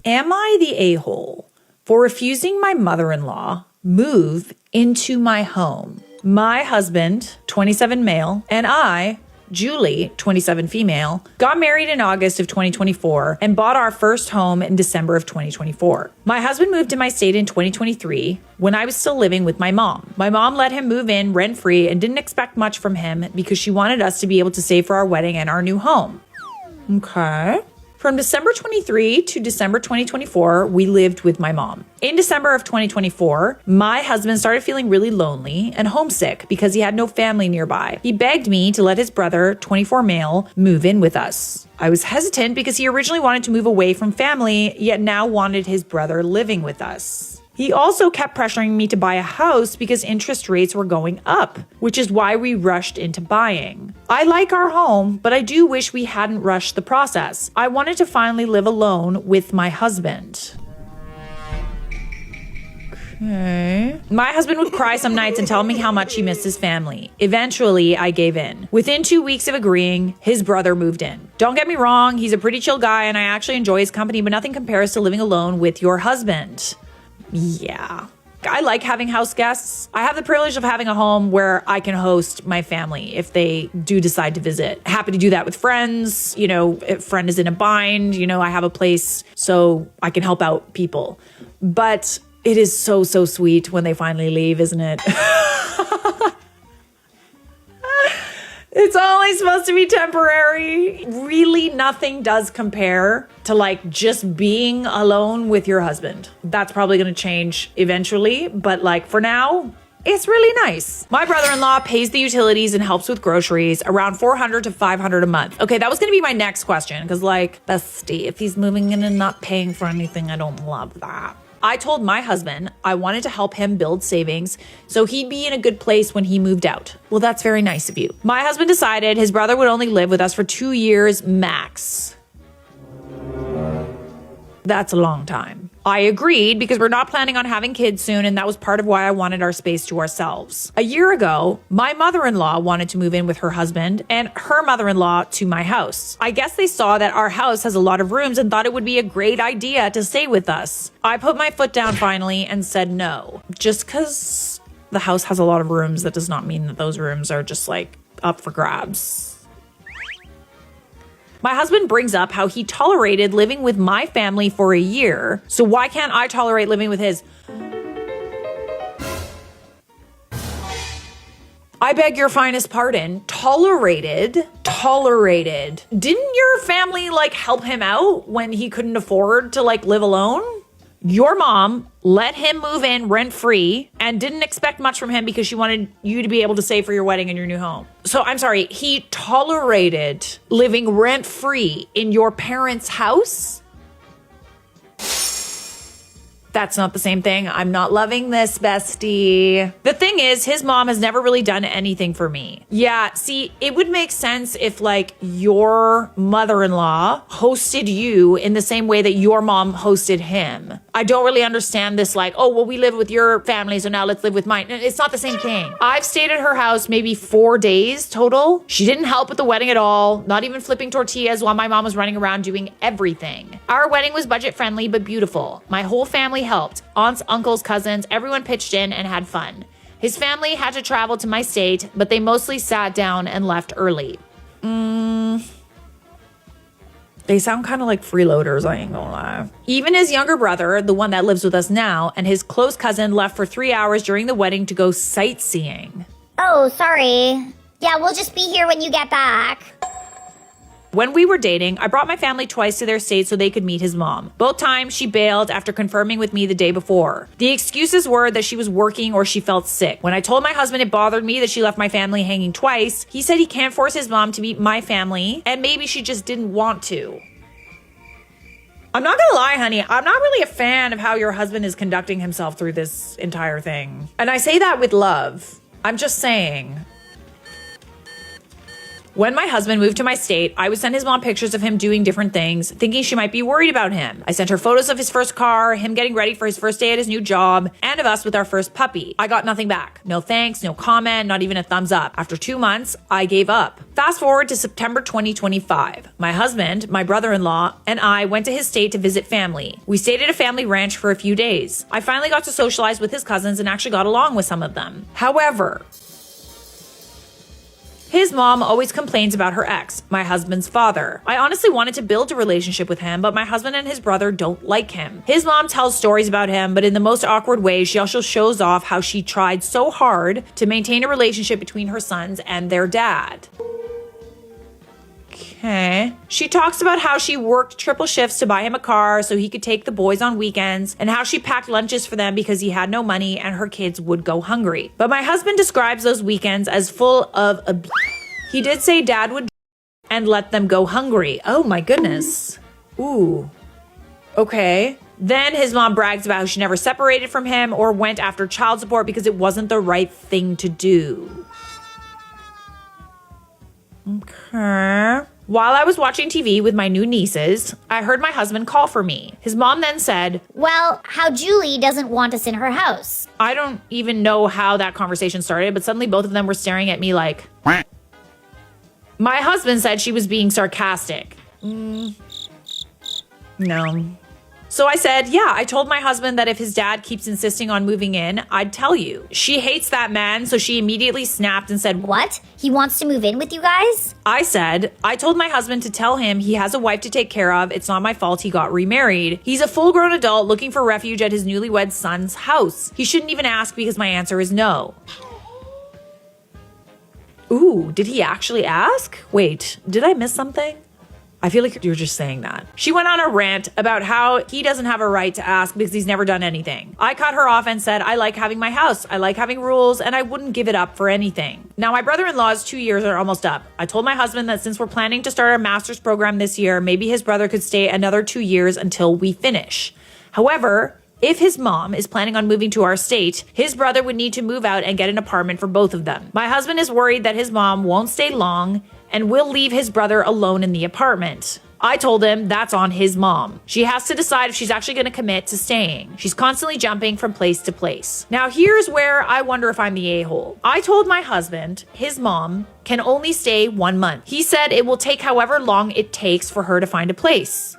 Am I the a-hole for refusing my mother-in-law move into my home? My husband, 27 male, and I, Julie, 27 female, got married in August of 2024 and bought our first home in December of 2024. My husband moved to my state in 2023 when I was still living with my mom. My mom let him move in rent-free and didn't expect much from him because she wanted us to be able to save for our wedding and our new home. Okay. From December 23 to December 2024, we lived with my mom. In December of 2024, my husband started feeling really lonely and homesick because he had no family nearby. He begged me to let his brother, 24 male, move in with us. I was hesitant because he originally wanted to move away from family, yet now wanted his brother living with us. He also kept pressuring me to buy a house because interest rates were going up, which is why we rushed into buying. I like our home, but I do wish we hadn't rushed the process. I wanted to finally live alone with my husband. Okay. My husband would cry some nights and tell me how much he missed his family. Eventually, I gave in. Within 2 weeks of agreeing, his brother moved in. Don't get me wrong, he's a pretty chill guy and I actually enjoy his company, but nothing compares to living alone with your husband. Yeah. I like having house guests. I have the privilege of having a home where I can host my family if they do decide to visit. Happy to do that with friends. You know, if a friend is in a bind, you know, I have a place so I can help out people. But it is so, so sweet when they finally leave, isn't it? It's only supposed to be temporary. Really, nothing does compare to like just being alone with your husband. That's probably going to change eventually, but like for now, it's really nice. My brother-in-law pays the utilities and helps with groceries, around $400 to $500 a month. Okay, that was going to be my next question because like, bestie, if he's moving in and not paying for anything, I don't love that. I told my husband I wanted to help him build savings so he'd be in a good place when he moved out. Well, that's very nice of you. My husband decided his brother would only live with us for 2 years max. That's a long time. I agreed because we're not planning on having kids soon, and that was part of why I wanted our space to ourselves. A year ago, my mother-in-law wanted to move in with her husband and her mother-in-law to my house. I guess they saw that our house has a lot of rooms and thought it would be a great idea to stay with us. I put my foot down finally and said no. Just because the house has a lot of rooms, that does not mean that those rooms are just like up for grabs. My husband brings up how he tolerated living with my family for a year, so why can't I tolerate living with his? I beg your finest pardon. Tolerated? Didn't your family like help him out when he couldn't afford to like live alone? Your mom let him move in rent-free and didn't expect much from him because she wanted you to be able to save for your wedding and your new home. So I'm sorry, he tolerated living rent-free in your parents' house? That's not the same thing. I'm not loving this, bestie. The thing is, his mom has never really done anything for me. Yeah, see, it would make sense if like your mother-in-law hosted you in the same way that your mom hosted him. I don't really understand this like, oh, well, we live with your family, so now let's live with mine. It's not the same thing. I've stayed at her house maybe 4 days total. She didn't help with the wedding at all, not even flipping tortillas while my mom was running around doing everything. Our wedding was budget friendly, but beautiful. My whole family helped. Aunts, uncles, cousins, everyone pitched in and had fun. His family had to travel to my state, but they mostly sat down and left early. They sound kind of like freeloaders, I ain't gonna lie. Even his younger brother, the one that lives with us now, and his close cousin left for 3 hours during the wedding to go sightseeing. Oh, sorry. Yeah, we'll just be here when you get back. When we were dating, I brought my family twice to their state so they could meet his mom. Both times, she bailed after confirming with me the day before. The excuses were that she was working or she felt sick. When I told my husband it bothered me that she left my family hanging twice, he said he can't force his mom to meet my family, and maybe she just didn't want to. I'm not gonna lie, honey, I'm not really a fan of how your husband is conducting himself through this entire thing. And I say that with love. I'm just saying. When my husband moved to my state, I would send his mom pictures of him doing different things, thinking she might be worried about him. I sent her photos of his first car, him getting ready for his first day at his new job, and of us with our first puppy. I got nothing back. No thanks, no comment, not even a thumbs up. After 2 months, I gave up. Fast forward to September 2025. My husband, my brother-in-law, and I went to his state to visit family. We stayed at a family ranch for a few days. I finally got to socialize with his cousins and actually got along with some of them. However, his mom always complains about her ex, my husband's father. I honestly wanted to build a relationship with him, but my husband and his brother don't like him. His mom tells stories about him, but in the most awkward way, she also shows off how she tried so hard to maintain a relationship between her sons and their dad. Okay. She talks about how she worked triple shifts to buy him a car so he could take the boys on weekends, and how she packed lunches for them because he had no money and her kids would go hungry. But my husband describes those weekends as full of abuse. He did say dad would and let them go hungry. Oh my goodness. Ooh. Okay. Then his mom brags about how she never separated from him or went after child support because it wasn't the right thing to do. Okay. While I was watching TV with my new nieces, I heard my husband call for me. His mom then said, Well, how Julie doesn't want us in her house. I don't even know how that conversation started, but suddenly both of them were staring at me like... My husband said she was being sarcastic. No. So I said, yeah, I told my husband that if his dad keeps insisting on moving in, I'd tell you. She hates that man, so she immediately snapped and said, What? He wants to move in with you guys? I said, I told my husband to tell him he has a wife to take care of. It's not my fault he got remarried. He's a full-grown adult looking for refuge at his newlywed son's house. He shouldn't even ask because my answer is no. Ooh, did he actually ask? Wait, did I miss something? I feel like you're just saying that. She went on a rant about how he doesn't have a right to ask because he's never done anything. I cut her off and said, I like having my house. I like having rules and I wouldn't give it up for anything. Now my brother-in-law's 2 years are almost up. I told my husband that since we're planning to start our master's program this year, maybe his brother could stay another 2 years until we finish. However, if his mom is planning on moving to our state, his brother would need to move out and get an apartment for both of them. My husband is worried that his mom won't stay long and will leave his brother alone in the apartment. I told him that's on his mom. She has to decide if she's actually going to commit to staying. She's constantly jumping from place to place. Now here's where I wonder if I'm the a-hole. I told my husband his mom can only stay 1 month. He said it will take however long it takes for her to find a place.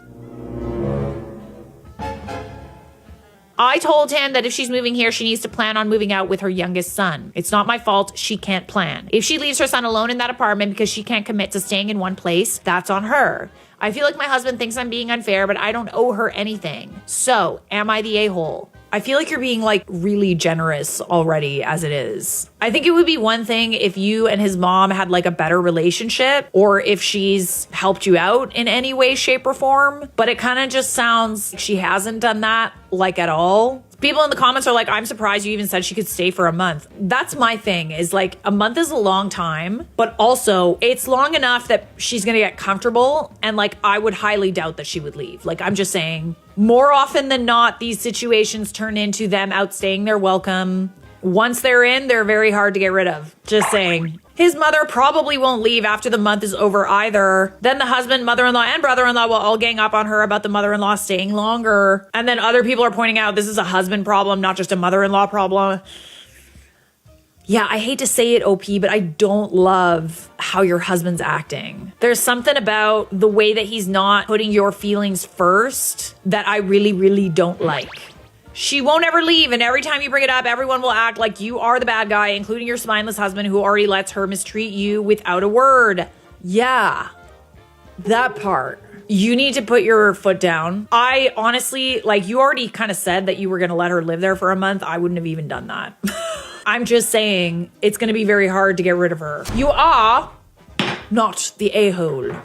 I told him that if she's moving here, she needs to plan on moving out with her youngest son. It's not my fault. She can't plan. If she leaves her son alone in that apartment because she can't commit to staying in one place, that's on her. I feel like my husband thinks I'm being unfair, but I don't owe her anything. So, am I the a-hole? I feel like you're being like really generous already as it is. I think it would be one thing if you and his mom had like a better relationship or if she's helped you out in any way, shape, or form. But it kind of just sounds like she hasn't done that like at all. People in the comments are like, I'm surprised you even said she could stay for a month. That's my thing is like a month is a long time, but also it's long enough that she's going to get comfortable. And like, I would highly doubt that she would leave. Like, I'm just saying more often than not, these situations turn into them outstaying their welcome. Once they're in, they're very hard to get rid of. Just saying. His mother probably won't leave after the month is over either. Then the husband, mother-in-law, and brother-in-law will all gang up on her about the mother-in-law staying longer. And then other people are pointing out this is a husband problem, not just a mother-in-law problem. Yeah, I hate to say it, OP, but I don't love how your husband's acting. There's something about the way that he's not putting your feelings first that I really, really don't like. She won't ever leave, and every time you bring it up, everyone will act like you are the bad guy, including your spineless husband who already lets her mistreat you without a word. Yeah, that part. You need to put your foot down. I honestly, like, you already kind of said that you were going to let her live there for a month. I wouldn't have even done that. I'm just saying it's going to be very hard to get rid of her. You are not the a-hole.